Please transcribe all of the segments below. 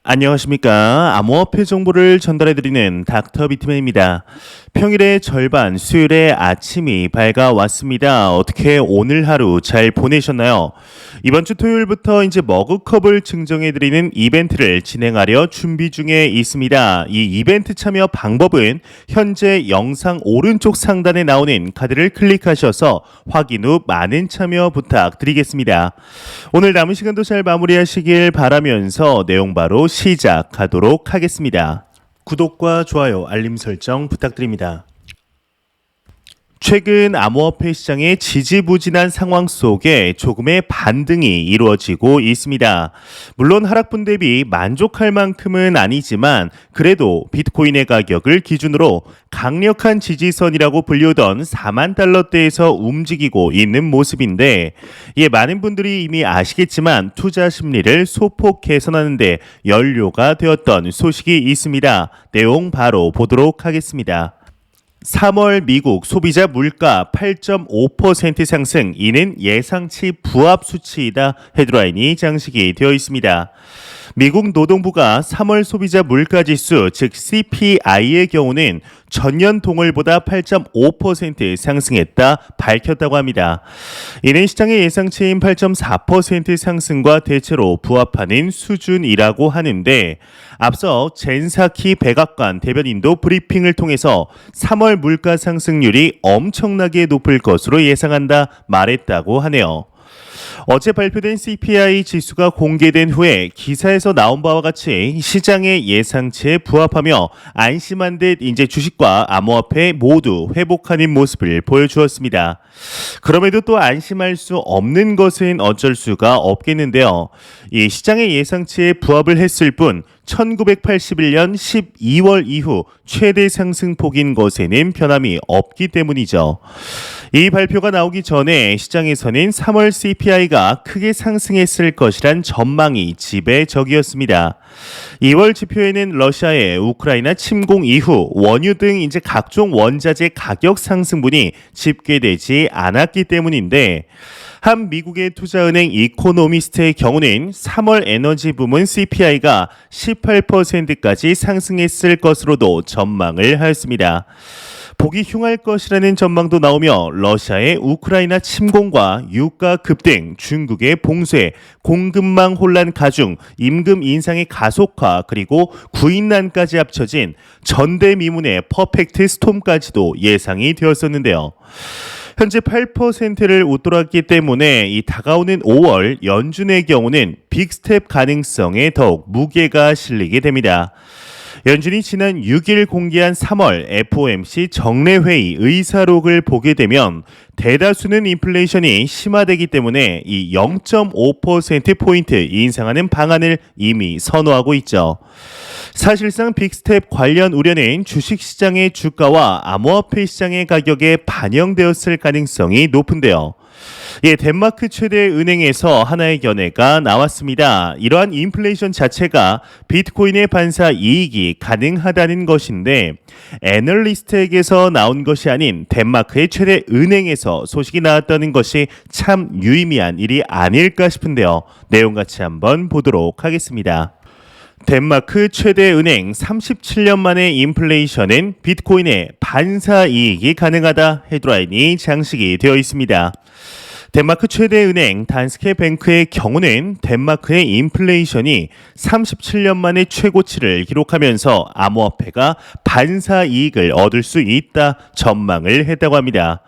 안녕하십니까. 암호화폐 정보를 전달해드리는 닥터 비트맨입니다. 평일의 절반, 수요일의 아침이 밝아왔습니다. 어떻게 오늘 하루 잘 보내셨나요? 이번 주 토요일부터 이제 머그컵을 증정해드리는 이벤트를 진행하려 준비 중에 있습니다. 이 이벤트 참여 방법은 현재 영상 오른쪽 상단에 나오는 카드를 클릭하셔서 확인 후 많은 참여 부탁드리겠습니다. 오늘 남은 시간도 잘 마무리하시길 바라면서 내용 바로 시작하도록 하겠습니다. 구독과 좋아요, 알림 설정 부탁드립니다. 최근 암호화폐 시장의 지지부진한 상황 속에 조금의 반등이 이루어지고 있습니다. 물론 하락분 대비 만족할 만큼은 아니지만 그래도 비트코인의 가격을 기준으로 강력한 지지선이라고 불리우던 4만 달러대에서 움직이고 있는 모습인데, 많은 분들이 이미 아시겠지만 투자 심리를 소폭 개선하는 데 연료가 되었던 소식이 있습니다. 내용 바로 보도록 하겠습니다. 3월 미국 소비자 물가 8.5% 상승, 이는 예상치 부합 수치이다. 헤드라인이 장식이 되어 있습니다. 미국 노동부가 3월 소비자 물가 지수, 즉 CPI의 경우는 전년 동월보다 8.5% 상승했다 밝혔다고 합니다. 이는 시장의 예상치인 8.4% 상승과 대체로 부합하는 수준이라고 하는데, 앞서 젠사키 백악관 대변인도 브리핑을 통해서 3월 물가 상승률이 엄청나게 높을 것으로 예상한다 말했다고 하네요. 어제 발표된 CPI 지수가 공개된 후에 기사에서 나온 바와 같이 시장의 예상치에 부합하며 안심한 듯 이제 주식과 암호화폐 모두 회복하는 모습을 보여주었습니다. 그럼에도 또 안심할 수 없는 것은 어쩔 수가 없겠는데요. 이 시장의 예상치에 부합을 했을 뿐 1981년 12월 이후 최대 상승폭인 것에는 변함이 없기 때문이죠. 이 발표가 나오기 전에 시장에서는 3월 CPI가 크게 상승했을 것이란 전망이 지배적이었습니다. 2월 지표에는 러시아의 우크라이나 침공 이후 원유 등 이제 각종 원자재 가격 상승분이 집계되지 않았기 때문인데, 한 미국의 투자은행 이코노미스트의 경우는 3월 에너지 부문 CPI가 18%까지 상승했을 것으로도 전망을 하였습니다. 보기 흉할 것이라는 전망도 나오며 러시아의 우크라이나 침공과 유가 급등, 중국의 봉쇄, 공급망 혼란 가중, 임금 인상의 가속화, 그리고 구인난까지 합쳐진 전대미문의 퍼펙트 스톰까지도 예상이 되었었는데요. 현재 8%를 웃돌았기 때문에 이 다가오는 5월 연준의 경우는 빅스텝 가능성에 더욱 무게가 실리게 됩니다. 연준이 지난 6일 공개한 3월 FOMC 정례회의 의사록을 보게 되면 대다수는 인플레이션이 심화되기 때문에 이 0.5%포인트 인상하는 방안을 이미 선호하고 있죠. 사실상 빅스텝 관련 우려는 주식시장의 주가와 암호화폐 시장의 가격에 반영되었을 가능성이 높은데요. 덴마크 최대 은행에서 하나의 견해가 나왔습니다. 이러한 인플레이션 자체가 비트코인의 반사 이익이 가능하다는 것인데, 애널리스트에게서 나온 것이 아닌 덴마크의 최대 은행에서 소식이 나왔다는 것이 참 유의미한 일이 아닐까 싶은데요. 내용 같이 한번 보도록 하겠습니다. 덴마크 최대 은행 37년 만의 인플레이션은 비트코인의 반사 이익이 가능하다. 헤드라인이 장식이 되어 있습니다. 덴마크 최대 은행 단스케뱅크의 경우는 덴마크의 인플레이션이 37년 만에 최고치를 기록하면서 암호화폐가 반사 이익을 얻을 수 있다 전망을 했다고 합니다.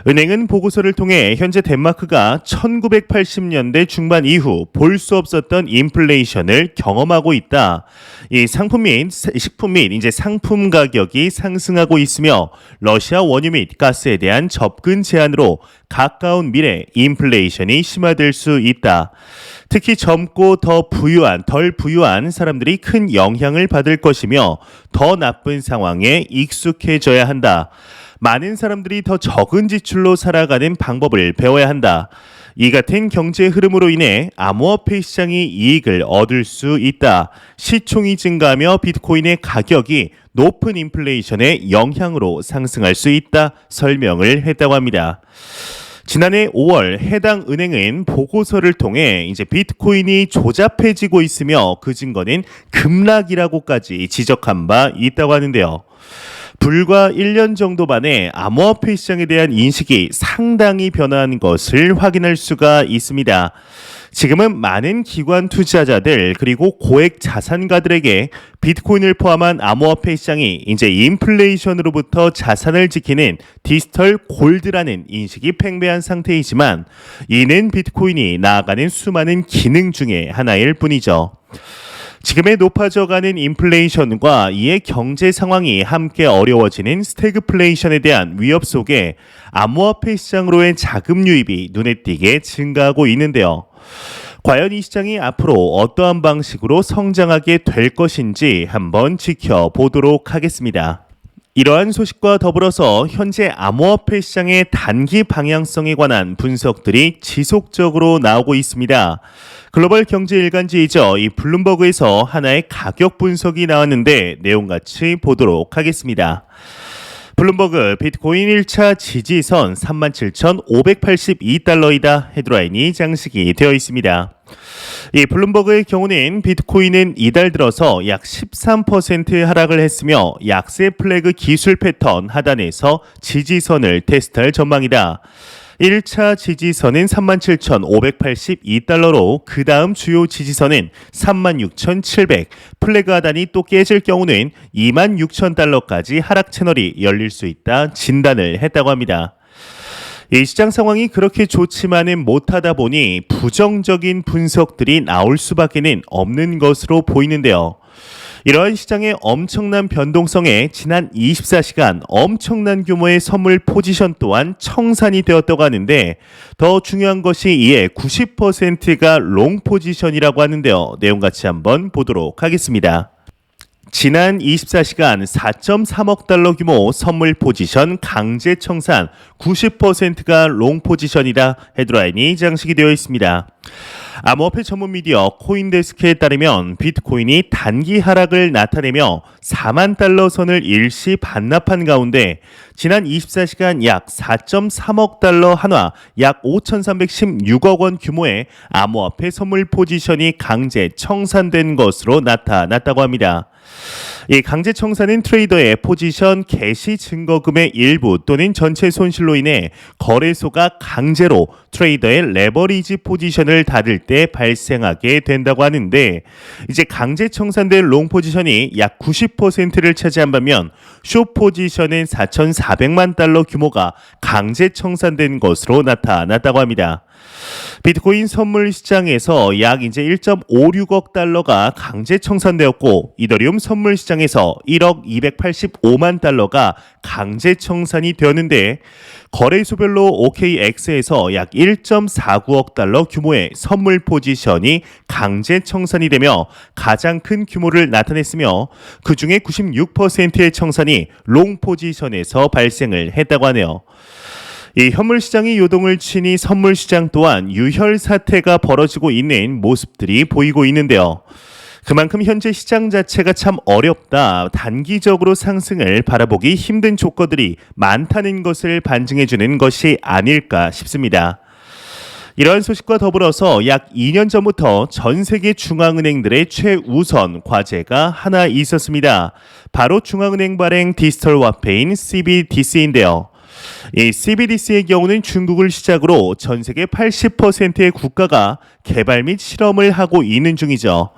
은행은 보고서를 통해 현재 덴마크가 1980년대 중반 이후 볼 수 없었던 인플레이션을 경험하고 있다. 이 상품 및 식품 및 이제 상품 가격이 상승하고 있으며 러시아 원유 및 가스에 대한 접근 제한으로 가까운 미래 인플레이션이 심화될 수 있다. 특히 젊고 덜 부유한 사람들이 큰 영향을 받을 것이며 더 나쁜 상황에 익숙해져야 한다. 많은 사람들이 더 적은 지출로 살아가는 방법을 배워야 한다. 이 같은 경제 흐름으로 인해 암호화폐 시장이 이익을 얻을 수 있다. 시총이 증가하며 비트코인의 가격이 높은 인플레이션의 영향으로 상승할 수 있다. 설명을 했다고 합니다. 지난해 5월 해당 은행은 보고서를 통해 이제 비트코인이 조잡해지고 있으며 그 증거는 급락이라고까지 지적한 바 있다고 하는데요. 불과 1년 정도 만에 암호화폐 시장에 대한 인식이 상당히 변한 것을 확인할 수가 있습니다. 지금은 많은 기관 투자자들 그리고 고액 자산가들에게 비트코인을 포함한 암호화폐 시장이 이제 인플레이션으로부터 자산을 지키는 디지털 골드라는 인식이 팽배한 상태이지만 이는 비트코인이 나아가는 수많은 기능 중에 하나일 뿐이죠. 지금의 높아져가는 인플레이션과 이에 경제 상황이 함께 어려워지는 스태그플레이션에 대한 위협 속에 암호화폐 시장으로의 자금 유입이 눈에 띄게 증가하고 있는데요. 과연 이 시장이 앞으로 어떠한 방식으로 성장하게 될 것인지 한번 지켜보도록 하겠습니다. 이러한 소식과 더불어서 현재 암호화폐 시장의 단기 방향성에 관한 분석들이 지속적으로 나오고 있습니다. 글로벌 경제 일간지이죠. 이 블룸버그에서 하나의 가격 분석이 나왔는데 내용같이 보도록 하겠습니다. 블룸버그 비트코인 1차 지지선 37,582달러이다 헤드라인이 장식이 되어 있습니다. 이 블룸버그의 경우는 비트코인은 이달 들어서 약 13% 하락을 했으며 약세 플래그 기술 패턴 하단에서 지지선을 테스트할 전망이다. 1차 지지선은 37,582달러로 그 다음 주요 지지선은 36,700, 플래그 하단이 또 깨질 경우는 26,000달러까지 하락 채널이 열릴 수 있다 진단을 했다고 합니다. 이 시장 상황이 그렇게 좋지만은 못하다 보니 부정적인 분석들이 나올 수밖에는 없는 것으로 보이는데요. 이러한 시장의 엄청난 변동성에 지난 24시간 엄청난 규모의 선물 포지션 또한 청산이 되었다고 하는데 더 중요한 것이 이에 90%가 롱 포지션이라고 하는데요. 내용같이 한번 보도록 하겠습니다. 지난 24시간 4.3억 달러 규모 선물 포지션 강제 청산 90%가 롱 포지션이다 헤드라인이 장식이 되어 있습니다. 암호화폐 전문 미디어 코인데스크에 따르면 비트코인이 단기 하락을 나타내며 4만 달러 선을 일시 반납한 가운데 지난 24시간 약 4.3억 달러 한화 약 5,316억 원 규모의 암호화폐 선물 포지션이 강제 청산된 것으로 나타났다고 합니다. 이 강제 청산은 트레이더의 포지션 개시 증거금의 일부 또는 전체 손실로 인해 거래소가 강제로 트레이더의 레버리지 포지션을 닫을 때 발생하게 된다고 하는데 이제 강제 청산된 롱 포지션이 약 90%를 차지한 반면 숏 포지션은 4,400만 달러 규모가 강제 청산된 것으로 나타났다고 합니다. 비트코인 선물 시장에서 약 이제 1.56억 달러가 강제 청산되었고 이더리움 선물 시장에서 1억 285만 달러가 강제 청산이 되었는데 거래소별로 OKX에서 약 1.49억 달러 규모의 선물 포지션이 강제 청산이 되며 가장 큰 규모를 나타냈으며 그 중에 96%의 청산이 롱 포지션에서 발생을 했다고 하네요. 이 현물 시장이 요동을 치니 선물 시장 또한 유혈 사태가 벌어지고 있는 모습들이 보이고 있는데요. 그만큼 현재 시장 자체가 참 어렵다, 단기적으로 상승을 바라보기 힘든 조건들이 많다는 것을 반증해주는 것이 아닐까 싶습니다. 이러한 소식과 더불어서 약 2년 전부터 전 세계 중앙은행들의 최우선 과제가 하나 있었습니다. 바로 중앙은행 발행 디지털 화폐인 CBDC인데요. 이 CBDC의 경우는 중국을 시작으로 전 세계 80%의 국가가 개발 및 실험을 하고 있는 중이죠.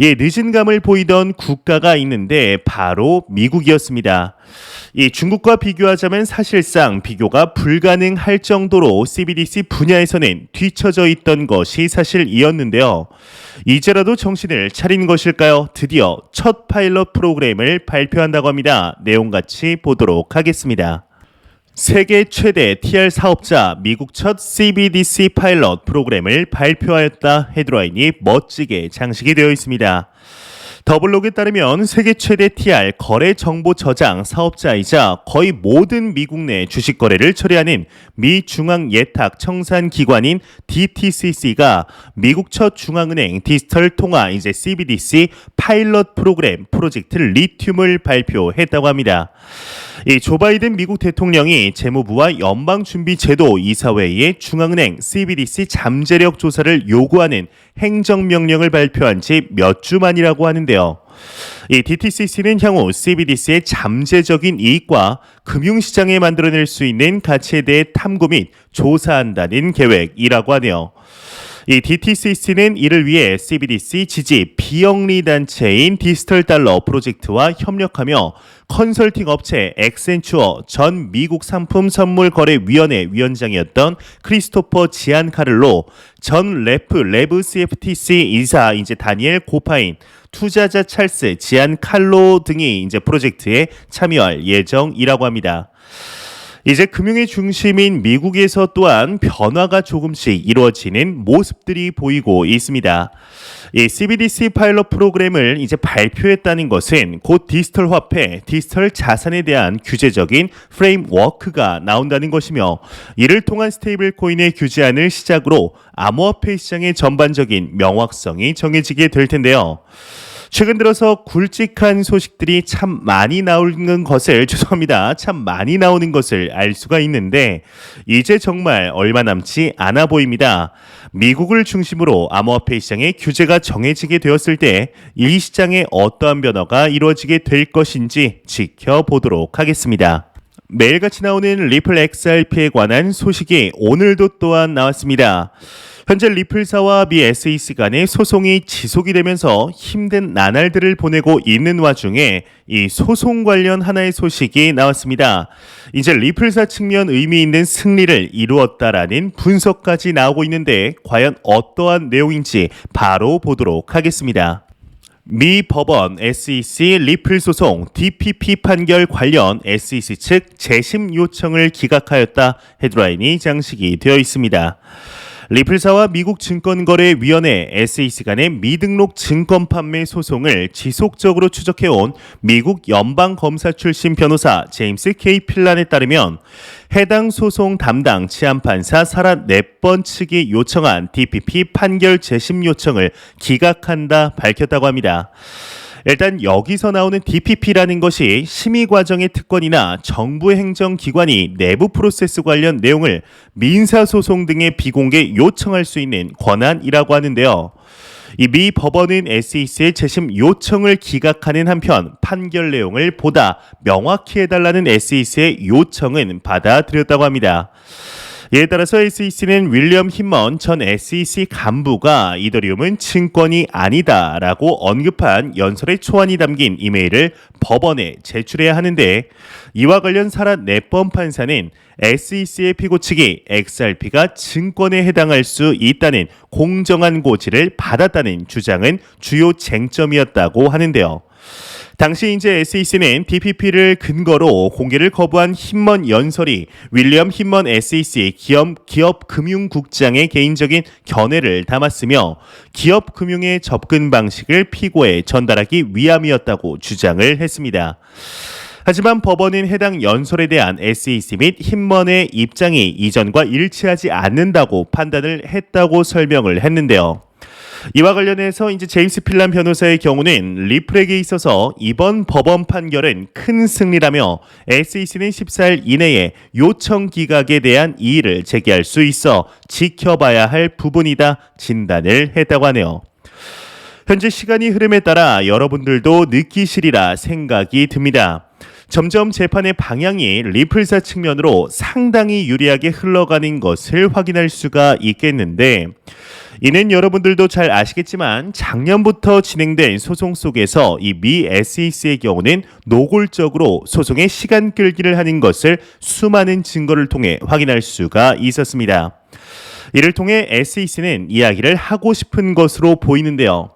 늦은 감을 보이던 국가가 있는데 바로 미국이었습니다. 이 중국과 비교하자면 사실상 비교가 불가능할 정도로 CBDC 분야에서는 뒤처져 있던 것이 사실이었는데요. 이제라도 정신을 차린 것일까요? 드디어 첫 파일럿 프로그램을 발표한다고 합니다. 내용같이 보도록 하겠습니다. 세계 최대 TR 사업자 미국 첫 CBDC 파일럿 프로그램을 발표하였다 헤드라인이 멋지게 장식이 되어 있습니다. 더블록에 따르면 세계 최대 TR 거래 정보 저장 사업자이자 거의 모든 미국 내 주식 거래를 처리하는 미 중앙 예탁 청산 기관인 DTCC가 미국 첫 중앙은행 디지털 통화 이제 CBDC 파일럿 프로그램 프로젝트 리튬을 발표했다고 합니다. 이 조 바이든 미국 대통령이 재무부와 연방준비제도 이사회의 중앙은행 CBDC 잠재력 조사를 요구하는 행정명령을 발표한 지 몇 주 만이라고 하는데요. 이 DTCC는 향후 CBDC의 잠재적인 이익과 금융시장에 만들어낼 수 있는 가치에 대해 탐구 및 조사한다는 계획이라고 하네요. 이 DTCC는 이를 위해 CBDC 지지 비영리 단체인 디지털 달러 프로젝트와 협력하며 컨설팅 업체 엑센추어 전 미국 상품 선물 거래 위원회 위원장이었던 크리스토퍼 지안카를로 전 레브 CFTC 이사 이제 다니엘 고파인 투자자 찰스 지안칼로 등이 이제 프로젝트에 참여할 예정이라고 합니다. 이제 금융의 중심인 미국에서 또한 변화가 조금씩 이루어지는 모습들이 보이고 있습니다. 이 CBDC 파일럿 프로그램을 이제 발표했다는 것은 곧 디지털 화폐, 디지털 자산에 대한 규제적인 프레임워크가 나온다는 것이며 이를 통한 스테이블 코인의 규제안을 시작으로 암호화폐 시장의 전반적인 명확성이 정해지게 될 텐데요. 최근 들어서 굵직한 소식들이 참 많이 나오는 것을 참 많이 나오는 것을 알 수가 있는데 이제 정말 얼마 남지 않아 보입니다. 미국을 중심으로 암호화폐 시장의 규제가 정해지게 되었을 때 이 시장에 어떠한 변화가 이루어지게 될 것인지 지켜보도록 하겠습니다. 매일같이 나오는 리플 XRP에 관한 소식이 오늘도 또한 나왔습니다. 현재 리플사와 미 SEC 간의 소송이 지속이 되면서 힘든 나날들을 보내고 있는 와중에 이 소송 관련 하나의 소식이 나왔습니다. 이제 리플사 측면 의미 있는 승리를 이루었다라는 분석까지 나오고 있는데 과연 어떠한 내용인지 바로 보도록 하겠습니다. 미 법원 SEC 리플 소송 DPP 판결 관련 SEC 측 재심 요청을 기각하였다 헤드라인이 장식이 되어 있습니다. 리플사와 미국 증권거래위원회 SEC 간의 미등록 증권 판매 소송을 지속적으로 추적해온 미국 연방검사 출신 변호사 제임스 K. 필란에 따르면 해당 소송 담당 치안판사 사라 넷번 측이 요청한 DPP 판결 재심 요청을 기각한다 밝혔다고 합니다. 일단 여기서 나오는 DPP라는 것이 심의 과정의 특권이나 정부 행정기관이 내부 프로세스 관련 내용을 민사소송 등의 비공개 요청할 수 있는 권한이라고 하는데요. 이 미 법원은 SEC의 재심 요청을 기각하는 한편 판결 내용을 보다 명확히 해달라는 SEC의 요청은 받아들였다고 합니다. 이에 따라서 SEC는 윌리엄 힘먼 전 SEC 간부가 이더리움은 증권이 아니다라고 언급한 연설의 초안이 담긴 이메일을 법원에 제출해야 하는데 이와 관련 사라 넷번 판사는 SEC의 피고 측이 XRP가 증권에 해당할 수 있다는 공정한 고지를 받았다는 주장은 주요 쟁점이었다고 하는데요. 당시 이제 SEC는 DPP를 근거로 공개를 거부한 힘먼 연설이 윌리엄 힘먼 SEC 기업금융국장의 개인적인 견해를 담았으며 기업금융의 접근 방식을 피고에 전달하기 위함이었다고 주장을 했습니다. 하지만 법원은 해당 연설에 대한 SEC 및 힘먼의 입장이 이전과 일치하지 않는다고 판단을 했다고 설명을 했는데요. 이와 관련해서 이제 제임스 필란 변호사의 경우는 리플에게 있어서 이번 법원 판결은 큰 승리라며 SEC는 14일 이내에 요청 기각에 대한 이의를 제기할 수 있어 지켜봐야 할 부분이다 진단을 했다고 하네요. 현재 시간이 흐름에 따라 여러분들도 느끼시리라 생각이 듭니다. 점점 재판의 방향이 리플사 측면으로 상당히 유리하게 흘러가는 것을 확인할 수가 있겠는데 이는 여러분들도 잘 아시겠지만 작년부터 진행된 소송 속에서 이 미 SEC의 경우는 노골적으로 소송의 시간 끌기를 하는 것을 수많은 증거를 통해 확인할 수가 있었습니다. 이를 통해 SEC는 이야기를 하고 싶은 것으로 보이는데요.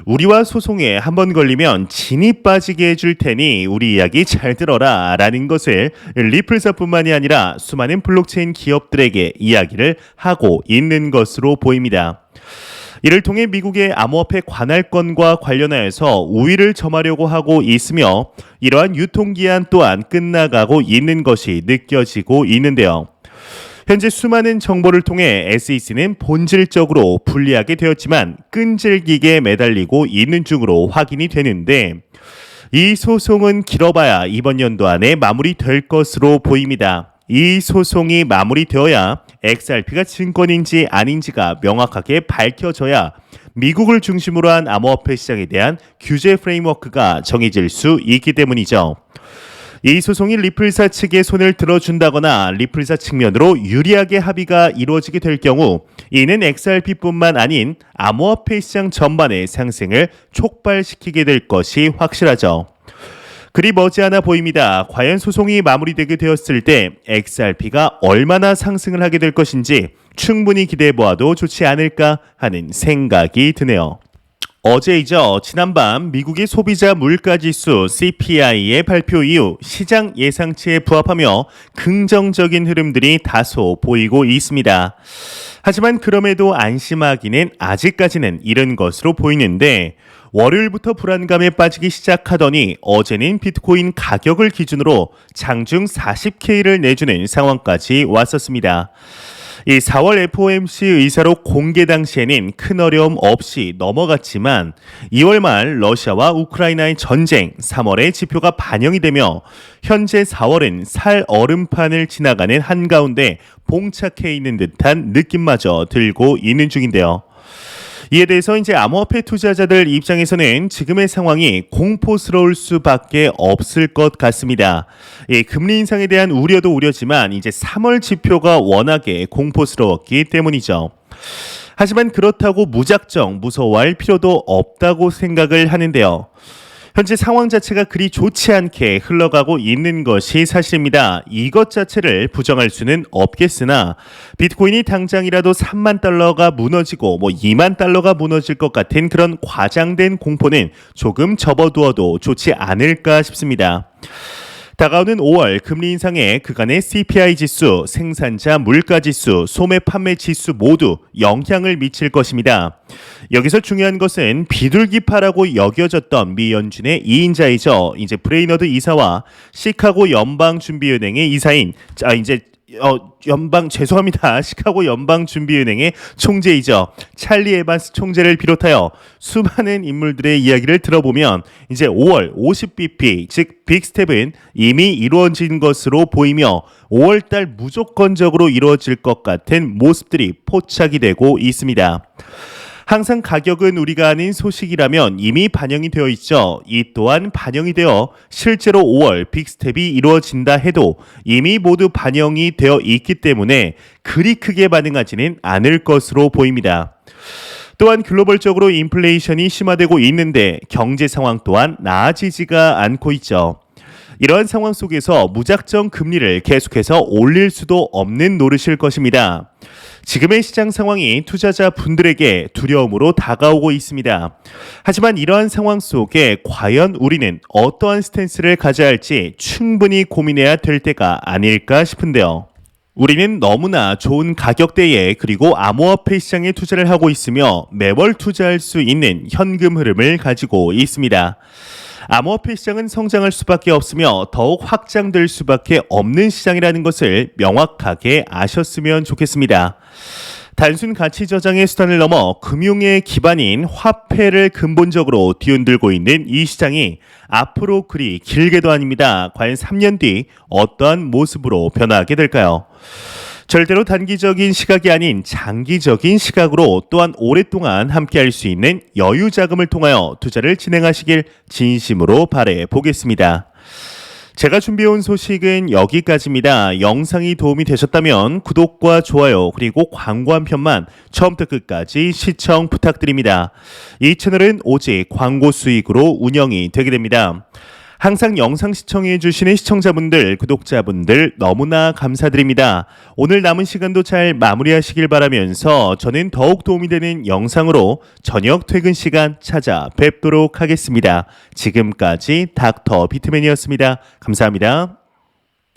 우리와 소송에 한번 걸리면 진이 빠지게 해줄 테니 우리 이야기 잘 들어라 라는 것을 리플사뿐만이 아니라 수많은 블록체인 기업들에게 이야기를 하고 있는 것으로 보입니다. 이를 통해 미국의 암호화폐 관할권과 관련하여서 우위를 점하려고 하고 있으며 이러한 유통기한 또한 끝나가고 있는 것이 느껴지고 있는데요. 현재 수많은 정보를 통해 SEC는 본질적으로 불리하게 되었지만 끈질기게 매달리고 있는 중으로 확인이 되는데 이 소송은 길어봐야 이번 연도 안에 마무리될 것으로 보입니다. 이 소송이 마무리되어야 XRP가 증권인지 아닌지가 명확하게 밝혀져야 미국을 중심으로 한 암호화폐 시장에 대한 규제 프레임워크가 정해질 수 있기 때문이죠. 이 소송이 리플사 측에 손을 들어준다거나 리플사 측면으로 유리하게 합의가 이루어지게 될 경우 이는 XRP뿐만 아닌 암호화폐 시장 전반의 상승을 촉발시키게 될 것이 확실하죠. 그리 머지않아 보입니다. 과연 소송이 마무리되게 되었을 때 XRP가 얼마나 상승을 하게 될 것인지 충분히 기대해보아도 좋지 않을까 하는 생각이 드네요. 어제이죠. 지난밤 미국의 소비자 물가지수 CPI의 발표 이후 시장 예상치에 부합하며 긍정적인 흐름들이 다소 보이고 있습니다. 하지만 그럼에도 안심하기는 아직까지는 이른 것으로 보이는데 월요일부터 불안감에 빠지기 시작하더니 어제는 비트코인 가격을 기준으로 장중 40K를 내주는 상황까지 왔었습니다. 이 4월 FOMC 의사로 공개 당시에는 큰 어려움 없이 넘어갔지만 2월 말 러시아와 우크라이나의 전쟁, 3월에 지표가 반영이 되며 현재 4월은 살 얼음판을 지나가는 한가운데 봉착해 있는 듯한 느낌마저 들고 있는 중인데요. 이에 대해서 이제 암호화폐 투자자들 입장에서는 지금의 상황이 공포스러울 수밖에 없을 것 같습니다. 금리 인상에 대한 우려도 우려지만 이제 3월 지표가 워낙에 공포스러웠기 때문이죠. 하지만 그렇다고 무작정 무서워할 필요도 없다고 생각을 하는데요. 현재 상황 자체가 그리 좋지 않게 흘러가고 있는 것이 사실입니다. 이것 자체를 부정할 수는 없겠으나 비트코인이 당장이라도 3만 달러가 무너지고 2만 달러가 무너질 것 같은 그런 과장된 공포는 조금 접어두어도 좋지 않을까 싶습니다. 다가오는 5월 금리 인상에 그간의 CPI 지수, 생산자 물가 지수, 소매 판매 지수 모두 영향을 미칠 것입니다. 여기서 중요한 것은 비둘기파라고 여겨졌던 미 연준의 2인자이죠. 이제 브레이너드 이사와 시카고 연방준비은행의 이사인 시카고 연방준비은행의 총재이죠. 찰리 에반스 총재를 비롯하여 수많은 인물들의 이야기를 들어보면 이제 5월 50bp 즉 빅스텝은 이미 이루어진 것으로 보이며 5월달 무조건적으로 이루어질 것 같은 모습들이 포착이 되고 있습니다. 항상 가격은 우리가 아는 소식이라면 이미 반영이 되어 있죠. 이 또한 반영이 되어 실제로 5월 빅스텝이 이루어진다 해도 이미 모두 반영이 되어 있기 때문에 그리 크게 반응하지는 않을 것으로 보입니다. 또한 글로벌적으로 인플레이션이 심화되고 있는데 경제 상황 또한 나아지지가 않고 있죠. 이러한 상황 속에서 무작정 금리를 계속해서 올릴 수도 없는 노릇일 것입니다. 지금의 시장 상황이 투자자 분들에게 두려움으로 다가오고 있습니다. 하지만 이러한 상황 속에 과연 우리는 어떠한 스탠스를 가져야 할지 충분히 고민해야 될 때가 아닐까 싶은데요. 우리는 너무나 좋은 가격대에 그리고 암호화폐 시장에 투자를 하고 있으며 매월 투자할 수 있는 현금 흐름을 가지고 있습니다. 암호화폐 시장은 성장할 수밖에 없으며 더욱 확장될 수밖에 없는 시장이라는 것을 명확하게 아셨으면 좋겠습니다. 단순 가치 저장의 수단을 넘어 금융의 기반인 화폐를 근본적으로 뒤흔들고 있는 이 시장이 앞으로 그리 길게도 아닙니다. 과연 3년 뒤 어떠한 모습으로 변화하게 될까요? 절대로 단기적인 시각이 아닌 장기적인 시각으로 또한 오랫동안 함께할 수 있는 여유 자금을 통하여 투자를 진행하시길 진심으로 바라해 보겠습니다. 제가 준비해온 소식은 여기까지입니다. 영상이 도움이 되셨다면 구독과 좋아요 그리고 광고 한 편만 처음부터 끝까지 시청 부탁드립니다. 이 채널은 오직 광고 수익으로 운영이 되게 됩니다. 항상 영상 시청해 주시는 시청자분들, 구독자분들 너무나 감사드립니다. 오늘 남은 시간도 잘 마무리하시길 바라면서 저는 더욱 도움이 되는 영상으로 저녁 퇴근 시간 찾아뵙도록 하겠습니다. 지금까지 닥터 비트맨이었습니다. 감사합니다.